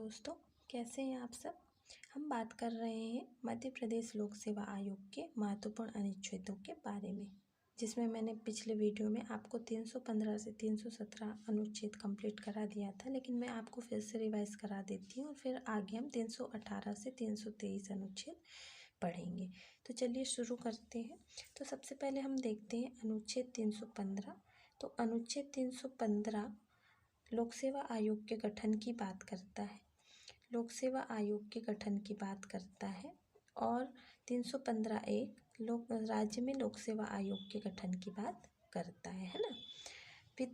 दोस्तों, कैसे हैं आप सब। हम बात कर रहे हैं मध्य प्रदेश लोक सेवा आयोग के महत्वपूर्ण अनुच्छेदों के बारे में, जिसमें मैंने पिछले वीडियो में आपको 315 से 317 अनुच्छेद कंप्लीट करा दिया था, लेकिन मैं आपको फिर से रिवाइज करा देती हूँ और फिर आगे हम 318 से 323 अनुच्छेद पढ़ेंगे। तो चलिए शुरू करते हैं। तो सबसे पहले हम देखते हैं अनुच्छेद 315। तो अनुच्छेद 315 लोक सेवा आयोग के गठन की बात करता है। लोक सेवा आयोग के गठन की बात करता है और 315(1) राज्य में लोक सेवा आयोग के गठन की बात करता है ना। फिर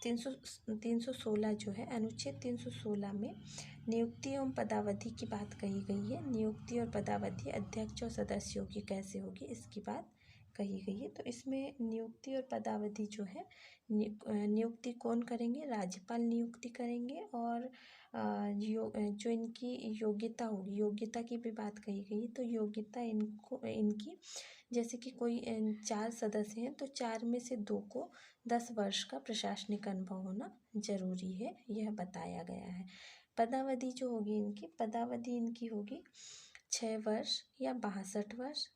316 जो है, अनुच्छेद 316 में नियुक्ति एवं पदावधि की बात कही गई है। नियुक्ति और पदावधि अध्यक्ष और सदस्यों की कैसे होगी, इसकी बात कही गई है। तो इसमें नियुक्ति और पदावधि जो है, नियुक्ति कौन करेंगे, राज्यपाल नियुक्ति करेंगे। और जो इनकी योग्यता होगी, योग्यता की भी बात कही गई। तो योग्यता इनकी जैसे कि कोई 4 सदस्य हैं तो 4 में से 2 को 10 वर्ष का प्रशासनिक अनुभव होना जरूरी है, यह बताया गया है। पदावधि जो होगी इनकी, पदावधि इनकी होगी 6 वर्ष या 62 वर्ष।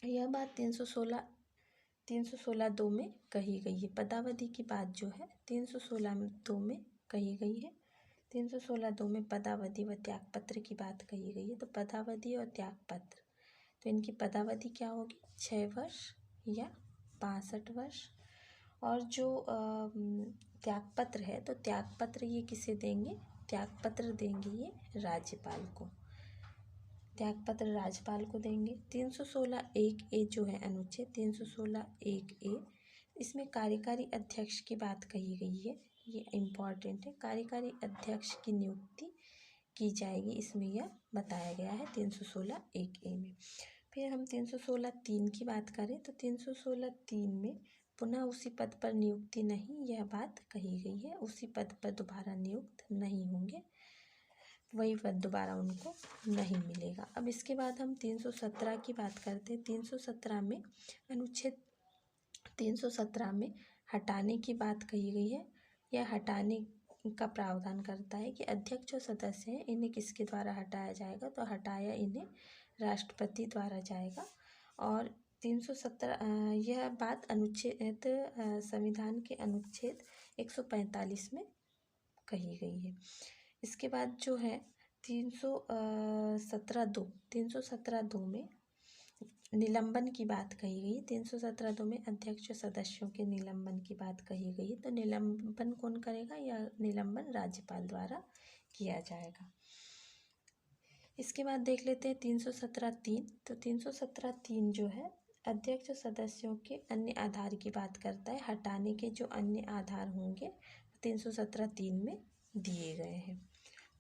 यह बात 316(2) में कही गई है। पदावधि की बात जो है 316(2) में कही गई है। 316(2) में पदावधि व त्यागपत्र की बात कही गई है। तो पदावधि और त्यागपत्र, तो इनकी पदावधि क्या होगी, 6 वर्ष या 62 वर्ष। और जो त्यागपत्र है, तो त्यागपत्र ये किसे देंगे, त्यागपत्र देंगे ये राज्यपाल को, त्यागपत्र राज्यपाल को देंगे। 316(1)(a) जो है अनुच्छेद 316(1)(a), इसमें कार्यकारी अध्यक्ष की बात कही गई है। ये इम्पॉर्टेंट है, कार्यकारी अध्यक्ष की नियुक्ति की जाएगी, इसमें यह बताया गया है 316(1)(a) में। फिर हम 316(3) की बात करें तो 316(3) में पुनः उसी पद पर नियुक्ति नहीं, यह बात कही गई है। उसी पद पर दोबारा नियुक्त नहीं होंगे, वही पद दोबारा उनको नहीं मिलेगा। अब इसके बाद हम 317 की बात करते हैं। 317 में अनुच्छेद 317 में हटाने की बात कही गई है। यह हटाने का प्रावधान करता है कि अध्यक्ष और सदस्य हैं, इन्हें किसके द्वारा हटाया जाएगा, तो हटाया इन्हें राष्ट्रपति द्वारा जाएगा। और 317 यह बात अनुच्छेद संविधान के अनुच्छेद 145 में कही गई है। इसके बाद जो है 317(2) में निलंबन की बात कही गई। 317(2) में अध्यक्ष सदस्यों के निलंबन की बात कही गई। तो निलंबन कौन करेगा, या निलंबन राज्यपाल द्वारा किया जाएगा। इसके बाद देख लेते हैं 317(3). तो 317(3) जो है अध्यक्ष सदस्यों के अन्य आधार की बात करता है। हटाने के जो अन्य आधार होंगे 317(3) में दिए गए हैं।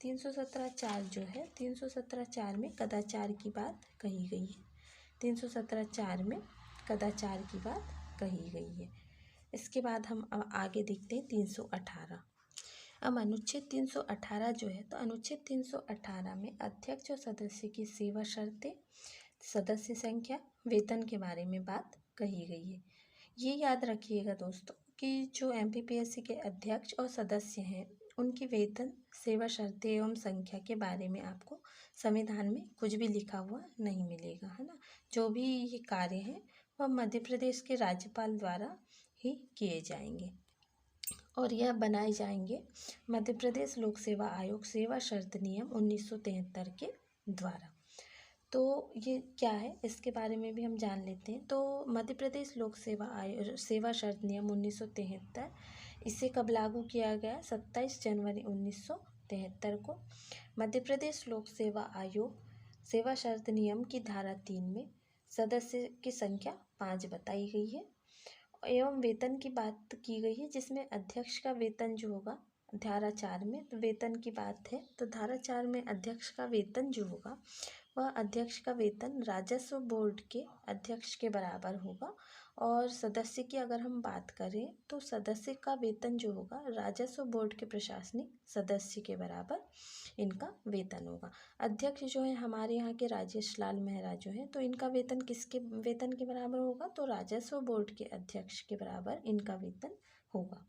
317(4) जो है, 317(4) में कदाचार की बात कही गई है। 317(4) में कदाचार की बात कही गई है। इसके बाद हम अब आगे देखते हैं 318। अब अनुच्छेद 318 जो है, तो अनुच्छेद 318 में अध्यक्ष और सदस्य की सेवा शर्तें, सदस्य संख्या, वेतन के बारे में बात कही गई है। ये याद रखिएगा दोस्तों कि जो MPPSC के अध्यक्ष और सदस्य हैं, उनकी वेतन, सेवा शर्तें एवं संख्या के बारे में आपको संविधान में कुछ भी लिखा हुआ नहीं मिलेगा, है ना। जो भी ये कार्य हैं वह मध्य प्रदेश के राज्यपाल द्वारा ही किए जाएंगे और यह बनाए जाएंगे मध्य प्रदेश लोक सेवा आयोग सेवा शर्त नियम 1973 के द्वारा। तो ये क्या है, इसके बारे में भी हम जान लेते हैं। तो मध्य प्रदेश लोक सेवा आयोग सेवा शर्त नियम 1973, इसे कब लागू किया गया, 27 जनवरी 1973 को। मध्य प्रदेश लोक सेवा आयोग सेवा शर्त नियम की धारा 3 में सदस्य की संख्या 5 बताई गई है एवं वेतन की बात की गई है, जिसमें अध्यक्ष का वेतन जो होगा धारा 4 में, तो वेतन की बात है। तो धारा 4 में अध्यक्ष का वेतन जो होगा, वह अध्यक्ष का वेतन राजस्व बोर्ड के अध्यक्ष के बराबर होगा। और सदस्य की अगर हम बात करें तो सदस्य का वेतन जो होगा राजस्व बोर्ड के प्रशासनिक सदस्य के बराबर इनका वेतन होगा। अध्यक्ष जो है हमारे यहाँ के राजेश लाल मेहरा जो है, तो इनका वेतन किसके वेतन के बराबर होगा, तो राजस्व बोर्ड के अध्यक्ष के बराबर इनका वेतन होगा।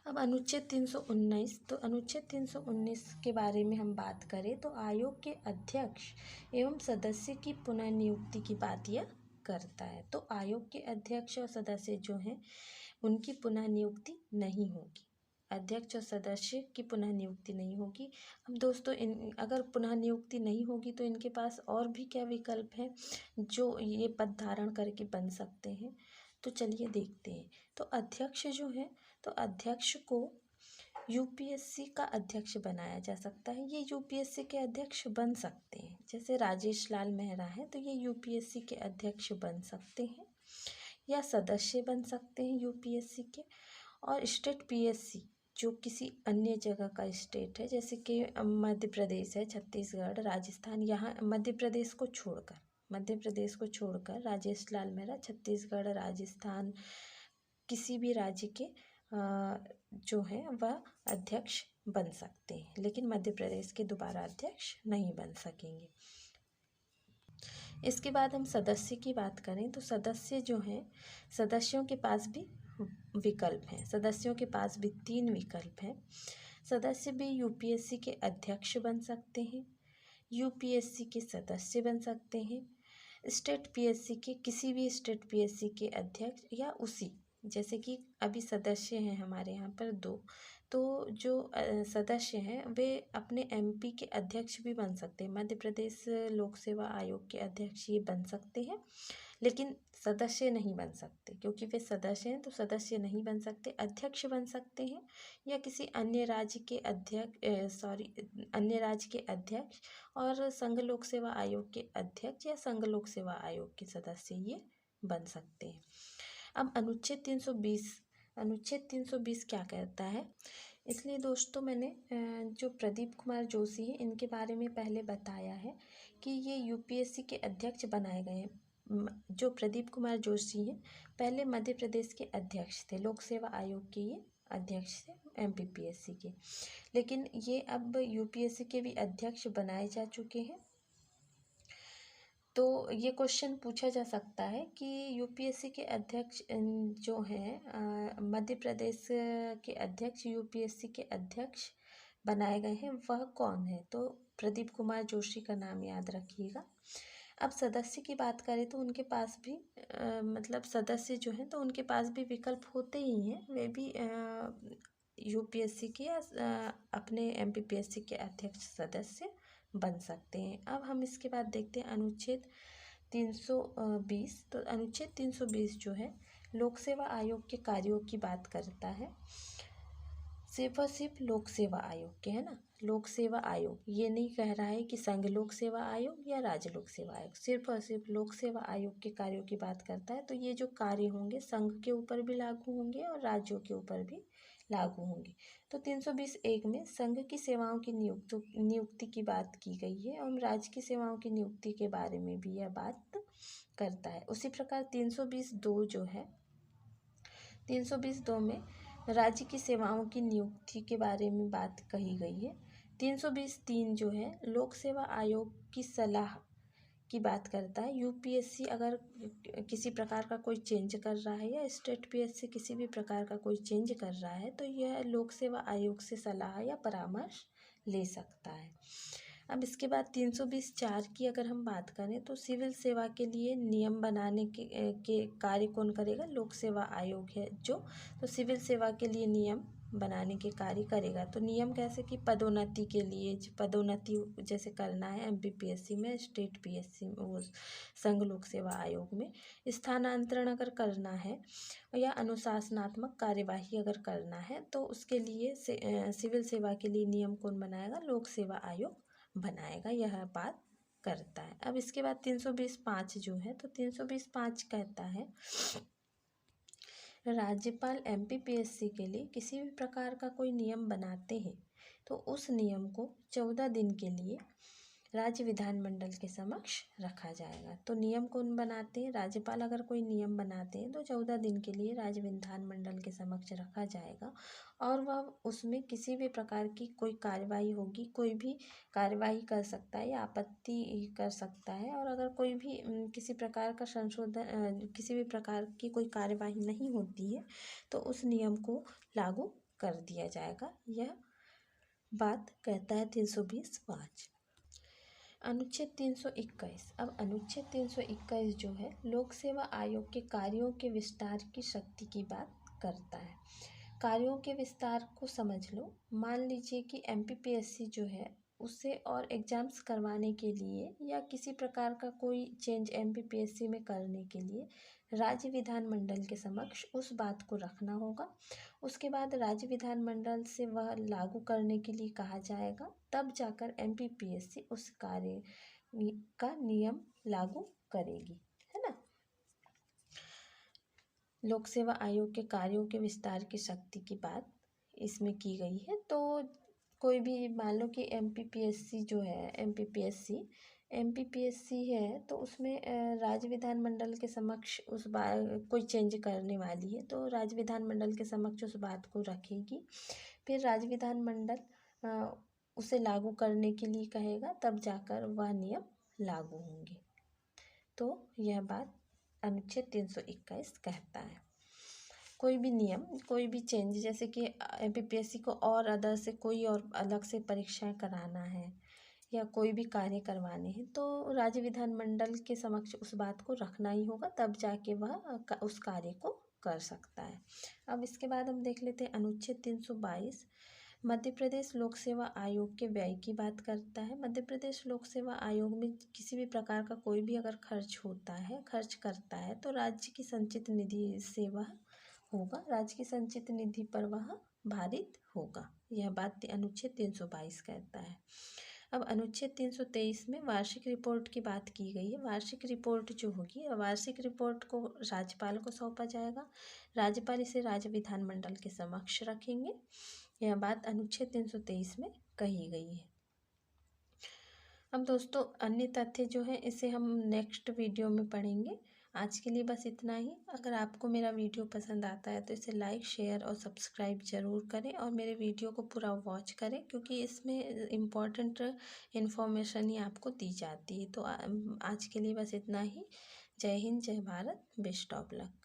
अब अनुच्छेद 319, तो अनुच्छेद 319 के बारे में हम बात करें तो आयोग के अध्यक्ष एवं सदस्य की पुनः नियुक्ति की बात यह करता है। तो आयोग के अध्यक्ष और सदस्य जो हैं उनकी पुनः नियुक्ति नहीं होगी, अध्यक्ष और सदस्य की पुनः नियुक्ति नहीं होगी। अब दोस्तों इन अगर पुनः नियुक्ति नहीं होगी तो इनके पास और भी क्या विकल्प हैं जो ये पद धारण करके बन सकते हैं, तो चलिए देखते हैं। तो अध्यक्ष जो है, तो अध्यक्ष को यूपीएससी का अध्यक्ष बनाया जा सकता है। ये यूपीएससी के अध्यक्ष बन सकते हैं, जैसे राजेश लाल मेहरा हैं तो ये यूपीएससी के अध्यक्ष बन सकते हैं या सदस्य बन सकते हैं यूपीएससी के। और स्टेट पीएससी जो किसी अन्य जगह का स्टेट है, जैसे कि मध्य प्रदेश है, छत्तीसगढ़, राजस्थान, यहाँ मध्य प्रदेश को छोड़कर राजेश लाल मेहरा छत्तीसगढ़, राजस्थान, किसी भी राज्य के जो हैं वह अध्यक्ष बन सकते हैं, लेकिन मध्य प्रदेश के दोबारा अध्यक्ष नहीं बन सकेंगे। इसके बाद हम सदस्य की बात करें तो सदस्य जो हैं, सदस्यों के पास भी विकल्प हैं, सदस्यों के पास भी 3 विकल्प हैं। सदस्य भी यूपीएससी के अध्यक्ष बन सकते हैं, यूपीएससी के सदस्य बन सकते हैं, स्टेट पीएससी के किसी भी स्टेट पीएससी के अध्यक्ष, या उसी जैसे कि अभी सदस्य हैं हमारे यहाँ पर 2, तो जो सदस्य हैं वे अपने एमपी के अध्यक्ष भी बन सकते हैं। मध्य प्रदेश लोक सेवा आयोग के अध्यक्ष ये बन सकते हैं, लेकिन सदस्य नहीं बन सकते, क्योंकि वे सदस्य हैं तो सदस्य नहीं बन सकते। अध्यक्ष बन सकते हैं या किसी अन्य राज्य के अध्यक्ष और संघ लोक सेवा आयोग के अध्यक्ष या संघ लोक सेवा आयोग के सदस्य ये बन सकते हैं। अब अनुच्छेद 320 क्या कहता है, इसलिए दोस्तों मैंने जो प्रदीप कुमार जोशी हैं इनके बारे में पहले बताया है कि ये यूपीएससी के अध्यक्ष बनाए गए हैं। जो प्रदीप कुमार जोशी हैं पहले मध्य प्रदेश के अध्यक्ष थे, लोक सेवा आयोग के ये अध्यक्ष थे एमपीपीएससी के, लेकिन ये अब यूपीएससी के भी अध्यक्ष बनाए जा चुके हैं। तो ये क्वेश्चन पूछा जा सकता है कि यूपीएससी के अध्यक्ष जो हैं मध्य प्रदेश के अध्यक्ष यूपीएससी के अध्यक्ष बनाए गए हैं वह कौन है, तो प्रदीप कुमार जोशी का नाम याद रखिएगा। अब सदस्य की बात करें तो उनके पास भी मतलब सदस्य जो हैं तो उनके पास भी विकल्प होते ही हैं, वे भी यूपीएससी के या अपने एमपीपीएससी के अध्यक्ष सदस्य बन सकते हैं। अब हम इसके बाद देखते हैं अनुच्छेद 320। तो अनुच्छेद 320 जो है लोक सेवा आयोग के कार्यों की बात करता है, सिर्फ और सिर्फ लोक सेवा आयोग के, है ना, लोक सेवा आयोग, ये नहीं कह रहा है कि संघ लोक सेवा आयोग या राज्य लोक सेवा आयोग, सिर्फ और सिर्फ लोक सेवा आयोग के कार्यों की बात करता है। तो ये जो कार्य होंगे संघ के ऊपर भी लागू होंगे और राज्यों के ऊपर भी लागू होंगे। तो 320(1) में संघ की सेवाओं की नियुक्ति की बात की गई है और राज्य की सेवाओं की नियुक्ति के बारे में भी यह बात करता है। उसी प्रकार 320(2) जो है, 320(2) में राज्य की सेवाओं की नियुक्ति के बारे में बात कही गई है। 320(3) जो है लोक सेवा आयोग की सलाह की बात करता है। यूपीएससी अगर किसी प्रकार का कोई चेंज कर रहा है या स्टेट पीएससी किसी भी प्रकार का कोई चेंज कर रहा है तो यह लोक सेवा आयोग से सलाह या परामर्श ले सकता है। अब इसके बाद 320(4) की अगर हम बात करें तो सिविल सेवा के लिए नियम बनाने के कार्य कौन करेगा, लोक सेवा आयोग है जो, तो सिविल सेवा के लिए नियम बनाने के कार्य करेगा। तो नियम कैसे कि पदोन्नति के लिए, पदोन्नति जैसे करना है एमपीपीएससी में, स्टेट पीएससी में, वो संघ लोक सेवा आयोग में स्थानांतरण अगर करना है या अनुशासनात्मक कार्यवाही अगर करना है तो उसके लिए सिविल सेवा के लिए नियम कौन बनाएगा, लोक सेवा आयोग बनाएगा, यह बात करता है। अब इसके बाद 320(5) जो है, तो 320(5) कहता है राज्यपाल एमपीपीएससी के लिए किसी भी प्रकार का कोई नियम बनाते हैं तो उस नियम को 14 दिन के लिए राज्य विधानमंडल के समक्ष रखा जाएगा। तो नियम कौन बनाते हैं, राज्यपाल अगर कोई नियम बनाते हैं तो 14 दिन के लिए राज्य विधानमंडल के समक्ष रखा जाएगा और वह उसमें किसी भी प्रकार की कोई कार्यवाही होगी, कोई भी कार्यवाही कर सकता है या आपत्ति कर सकता है, और अगर कोई भी किसी प्रकार का संशोधन, किसी भी प्रकार की कोई कार्यवाही नहीं होती है तो उस नियम को लागू कर दिया जाएगा। यह बात कहता है 320(5). अनुच्छेद 321। अब अनुच्छेद 321 जो है लोक सेवा आयोग के कार्यों के विस्तार की शक्ति की बात करता है। कार्यों के विस्तार को समझ लो। मान लीजिए कि एमपीपीएससी जो है उसे और एग्ज़ाम्स करवाने के लिए या किसी प्रकार का कोई चेंज एमपीपीएससी में करने के लिए राज्य विधानमंडल के समक्ष उस बात को रखना होगा। उसके बाद राज्य विधानमंडल से वह लागू करने के लिए कहा जाएगा, तब जाकर एमपीपीएससी उस कार्य का नियम लागू करेगी, है ना। लोक सेवा आयोग के कार्यों के विस्तार की शक्ति की बात इसमें की गई है। तो कोई भी मान लो कि एमपीपीएससी जो है एमपीपीएससी है तो उसमें राज्य विधानमंडल के समक्ष उस बात कोई चेंज करने वाली है तो राज्य विधानमंडल के समक्ष उस बात को रखेगी। फिर राज्य विधानमंडल उसे लागू करने के लिए कहेगा, तब जाकर वह नियम लागू होंगे। तो यह बात अनुच्छेद 321 कहता है। कोई भी नियम, कोई भी चेंज, जैसे कि एमपीपीएससी को और अदर से कोई और अलग से परीक्षाएं कराना है या कोई भी कार्य करवाने हैं तो राज्य विधानमंडल के समक्ष उस बात को रखना ही होगा, तब जाके वह उस कार्य को कर सकता है। अब इसके बाद हम देख लेते हैं अनुच्छेद 322। मध्य प्रदेश लोक सेवा आयोग के व्यय की बात करता है। मध्य प्रदेश लोक सेवा आयोग में किसी भी प्रकार का कोई भी अगर खर्च करता है तो राज्य की संचित निधि से वह होगा, राज्य की संचित निधि पर वह भारित होगा। यह बात अनुच्छेद 322 कहता है। अब अनुच्छेद 323 में वार्षिक रिपोर्ट की बात की गई है। वार्षिक रिपोर्ट जो होगी, वार्षिक रिपोर्ट को राज्यपाल को सौंपा जाएगा। राज्यपाल इसे राज्य विधानमंडल के समक्ष रखेंगे। यह बात अनुच्छेद 323 में कही गई है। अब दोस्तों अन्य तथ्य जो है इसे हम नेक्स्ट वीडियो में पढ़ेंगे। आज के लिए बस इतना ही। अगर आपको मेरा वीडियो पसंद आता है तो इसे लाइक, शेयर और सब्सक्राइब ज़रूर करें और मेरे वीडियो को पूरा वॉच करें, क्योंकि इसमें इम्पॉर्टेंट इन्फॉर्मेशन ही आपको दी जाती है। तो आज के लिए बस इतना ही। जय हिंद, जय भारत, बेस्ट ऑफ लक।